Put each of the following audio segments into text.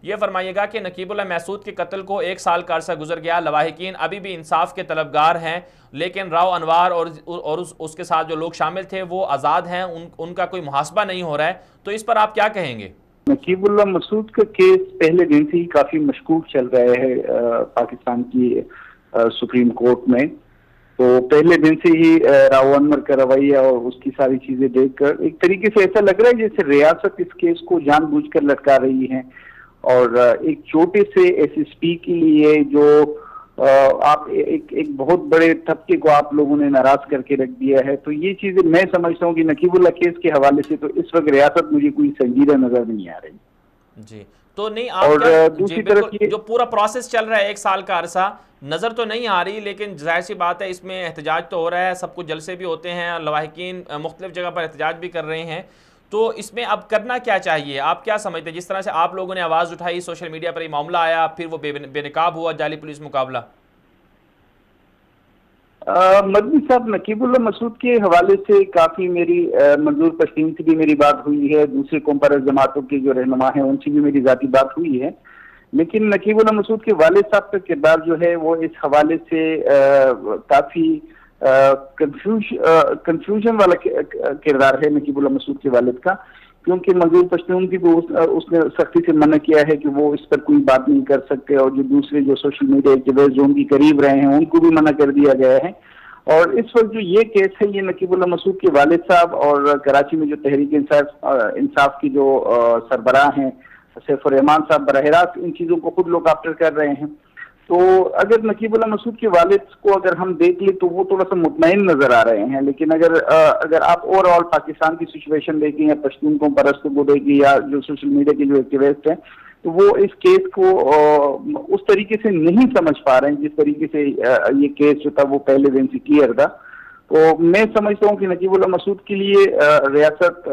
ये फरमाइएगा कि नकीबुल्लाह महसूद के कत्ल को 1 साल का अरसा गुजर गया, लवाहिकीन अभी भी इंसाफ के तलबगार हैं, लेकिन राव अनवार और उसके साथ जो लोग शामिल थे वो आज़ाद हैं, उनका कोई मुहासबा नहीं हो रहा है। तो इस पर आप क्या कहेंगे? नकीबुल्लाह मसूद का केस पहले दिन से ही काफी मशकूक चल रहा है पाकिस्तान की सुप्रीम कोर्ट में। तो पहले दिन से ही राव अनवर का रवैया और उसकी सारी चीजें देखकर एक तरीके से ऐसा लग रहा है जैसे रियासत इस केस को जानबूझकर लटका रही है। और एक छोटे से एसएसपी के लिए जो आप एक बहुत बड़े तबके को आप लोगों ने नाराज करके रख दिया है, तो ये चीजें मैं समझता हूँ कि नकीबुल्लाह केस के हवाले से तो इस वक्त रियासत मुझे कोई संजीदा नजर नहीं आ रही। जी, तो नहीं आप और क्या दूसरी तरफ ये जो पूरा प्रोसेस चल रहा है 1 साल का अरसा नजर तो नहीं आ रही, लेकिन जाहिर सी बात है इसमें एहतजाज तो हो रहा है, सब कुछ जलसे भी होते हैं, लवाहिकीन मुख्तलिफ जगह पर एहतजाज भी कर रहे हैं। तो इसमें अब करना क्या चाहिए, आप क्या समझते हैं? जिस तरह से आप लोगों ने आवाज़ उठाई, सोशल मीडिया पर ये मामला आया, फिर वो बेनकाब हुआ जाली पुलिस मुकाबला। मदनी साहब, नकीबुल्लाह मसूद के हवाले से काफी मेरी मंजूर पश्तीन से भी मेरी बात हुई है, दूसरे कौमपरस्त जमातों के जो रहनुमा हैं उनसे भी मेरी जाती बात हुई है। लेकिन नकीबुल्लाह मसूद के वालिद साहब का किरदार जो है वो इस हवाले से काफी कंफ्यूजन वाला किरदार है नकीबुल्लाह मसूद के वालिद का। क्योंकि मंजूर पश्तून की भी उसने सख्ती से मना किया है कि वो इस पर कोई बात नहीं कर सकते, और जो दूसरे जो सोशल मीडिया एक्टिविस्ट जो उनकी करीब रहे हैं उनको भी मना कर दिया गया है। और इस वक्त जो ये केस है ये नकीबुल्लाह मसूद के वालिद साहब और कराची में जो तहरीक इंसाफ की जो सरबराह हैं सैफुर रहमान साहब बराह रास्त इन चीजों को खुद लोग आफ्टर कर रहे हैं। तो अगर नकीबुल्लाह मसूद के वालिद को अगर हम देख ले तो वो थोड़ा सा मुतमईन नजर आ रहे हैं, लेकिन अगर आप ओवरऑल पाकिस्तान की सिचुएशन देखें या पश्तून को परस्तों को देखें या जो सोशल मीडिया के जो एक्टिविस्ट हैं, तो वो इस केस को उस तरीके से नहीं समझ पा रहे हैं जिस तरीके से ये केस जो था वो पहले दिन से क्लियर था। तो मैं समझता हूँ कि नकीबुल्लाह मसूद के लिए रियासत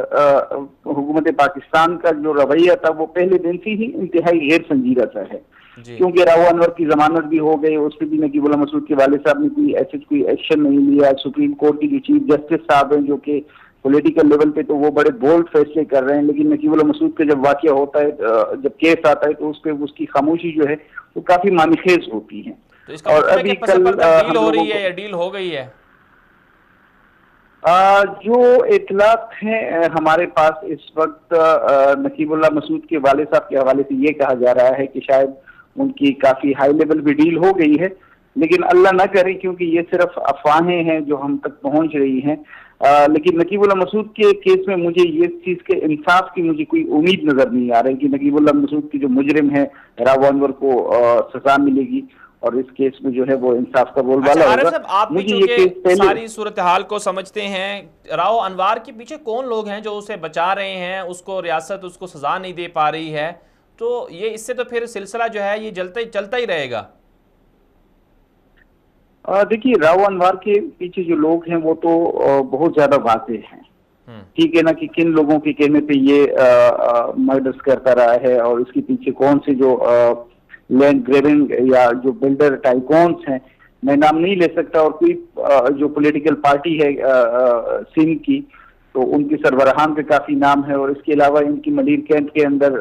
हुकूमत पाकिस्तान का जो रवैया था वो पहले दिन से ही इंतहाई गैर संजीदा सा है। क्योंकि राव अनवर की जमानत भी हो गई, उस पर भी नकीबुल्लाह मसूद के वालिद साहब ने कोई एक्शन नहीं लिया। सुप्रीम कोर्ट की जो चीफ जस्टिस साहब हैं जो कि पॉलिटिकल लेवल पे तो वो बड़े बोल्ड फैसले कर रहे हैं, लेकिन नकीबुल्लाह मसूद का जब वाकया होता है, जब केस आता है तो उस पर उसकी खामोशी जो है वो काफी मानिखेज होती है। तो इसका और अभी कल डील हो रही है या डील हो गई है? जो इतलात हैं हमारे पास इस वक्त नकीबुल्लाह मसूद के वालिद साहब के हवाले से ये कहा जा रहा है कि शायद उनकी काफी हाई लेवल भी डील हो गई है, लेकिन अल्लाह ना करे क्योंकि ये सिर्फ अफवाहें हैं जो हम तक पहुंच रही हैं। लेकिन नकीबुल्लाह मसूद के केस में मुझे ये चीज के इंसाफ की मुझे कोई उम्मीद नजर नहीं आ रही कि नकीबुल्लाह मसूद की जो मुजरिम है राव अनवर को सजा मिलेगी और इस केस में जो है वो इंसाफ का बोलबाला होगा। आप मुझे ये केस सारी सूरत हाल को समझते हैं, राव अनवर के पीछे कौन लोग हैं जो उसे बचा रहे हैं, उसको रियासत उसको सजा नहीं दे पा रही है, तो ये इससे तो फिर सिलसिला जो है ये चलता ही रहेगा। देखिए, राव अनवर के पीछे जो लोग हैं वो तो बहुत ज्यादा वाज़ेह हैं। ठीक है ना कि किन लोगों के कहने पे ये मर्डर्स करता रहा है और इसके पीछे कौन से जो लैंड ग्रेबिंग या जो बिल्डर टाइकॉन्स हैं, मैं नाम नहीं ले सकता, और कोई जो पॉलिटिकल पार्टी है सिंध की तो उनकी सरबराहान पे काफी नाम है। और इसके अलावा इनकी मलीर कैंप के अंदर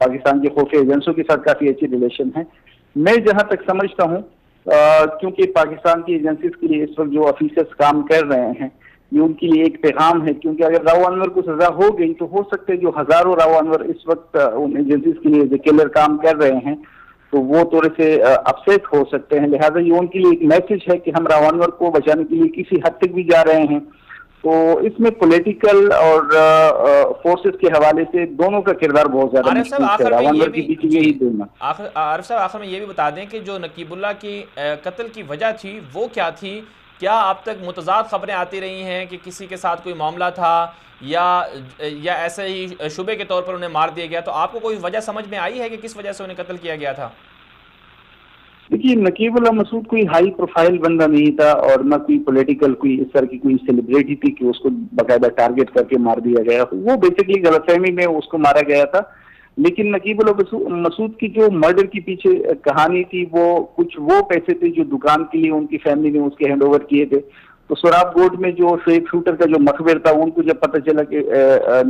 पाकिस्तान के खुफिया एजेंसियों के साथ काफी अच्छी रिलेशन है। मैं जहां तक समझता हूँ क्योंकि पाकिस्तान की एजेंसीज के लिए इस वक्त जो ऑफिसर्स काम कर रहे हैं ये उनके लिए एक पैगाम है, क्योंकि अगर राव अनवर को सजा हो गई तो हो सकता है जो हजारों राव अनवर इस वक्त उन एजेंसीज के लिए किलर काम कर रहे हैं तो वो थोड़े से अपसेट हो सकते हैं। लिहाजा ये उनके लिए एक मैसेज है कि हम राव अनवर को बचाने के लिए किसी हद तक भी जा रहे हैं। तो इसमें पॉलिटिकल और फोर्सेस के हवाले से दोनों का किरदार बहुत ज्यादा आरिफ साहब आखिर में ये भी बता दें कि जो नकीबुल्लाह की कत्ल की वजह थी वो क्या थी? क्या अब तक मुतज़ाद खबरें आती रही हैं कि किसी के साथ कोई मामला था या ऐसे ही शुबे के तौर पर उन्हें मार दिया गया? तो आपको कोई वजह समझ में आई है कि किस वजह से उन्हें कत्ल किया गया था? देखिए, नकीबुल्लाह मसूद कोई हाई प्रोफाइल बंदा नहीं था और न कोई पॉलिटिकल कोई इस तरह की कोई सेलिब्रिटी थी कि उसको बाकायदा टारगेट करके मार दिया गया। वो बेसिकली गलतफहमी में उसको मारा गया था। लेकिन नकीबुल्लाह मसूद की जो मर्डर की पीछे कहानी थी वो कुछ वो पैसे थे जो दुकान के लिए उनकी फैमिली ने उसके हैंड ओवर किए थे, तो सोराब गोड में जो शेख शूटर का जो मखबिर था, उनको जब पता चला कि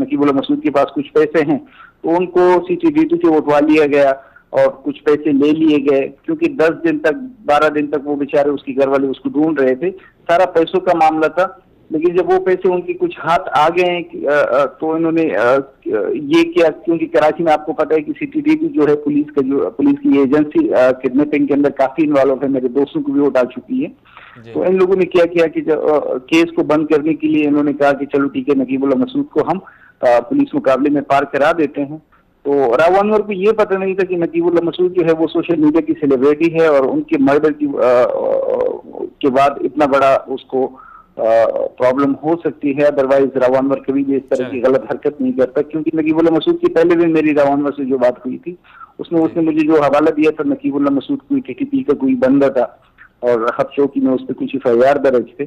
नकीबुल्लाह मसूद के पास कुछ पैसे हैं, तो उनको CCTV से उठवा लिया गया और कुछ पैसे ले लिए गए, क्योंकि 10 दिन तक 12 दिन तक वो बेचारे उसके घर वाले उसको ढूंढ रहे थे। सारा पैसों का मामला था। लेकिन जब वो पैसे उनके कुछ हाथ आ गए तो इन्होंने ये किया, क्योंकि कराची में आपको पता है कि CCTV जो है पुलिस की एजेंसी किडनैपिंग के अंदर काफी इन्वॉल्व है, मेरे दोस्तों को भी वो डाल चुकी है। तो इन लोगों ने क्या किया कि केस को बंद करने के लिए इन्होंने कहा कि चलो ठीक है, नकीबुल्लाह मसूद को हम पुलिस मुकाबले में पार करा देते हैं। तो राव अनवर को ये पता नहीं था कि नकीबुल्लाह मसूद जो है वो सोशल मीडिया की सेलिब्रिटी है और उनके मर्डर के बाद इतना बड़ा उसको प्रॉब्लम हो सकती है। अदरवाइज राव अनवर कभी भी इस तरह की गलत हरकत नहीं करता, क्योंकि नकीबुल्लाह मसूद की पहले भी मेरी राव अनवर से जो बात हुई थी, उसने मुझे जो हवाला दिया था, नकीबुल्लाह मसूद कोई TTP का कोई बंदा था और हद चौकी में उस पर कुछ FIR दर्ज थे।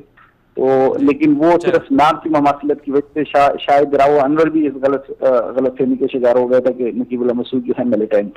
तो लेकिन वो सिर्फ नाम की ममासलत की वजह से शायद राव अनवर भी इस गलत फहमी का शिकार हो गया था कि नकीबुल्लाह मसूद जो है मिलिटेंट है।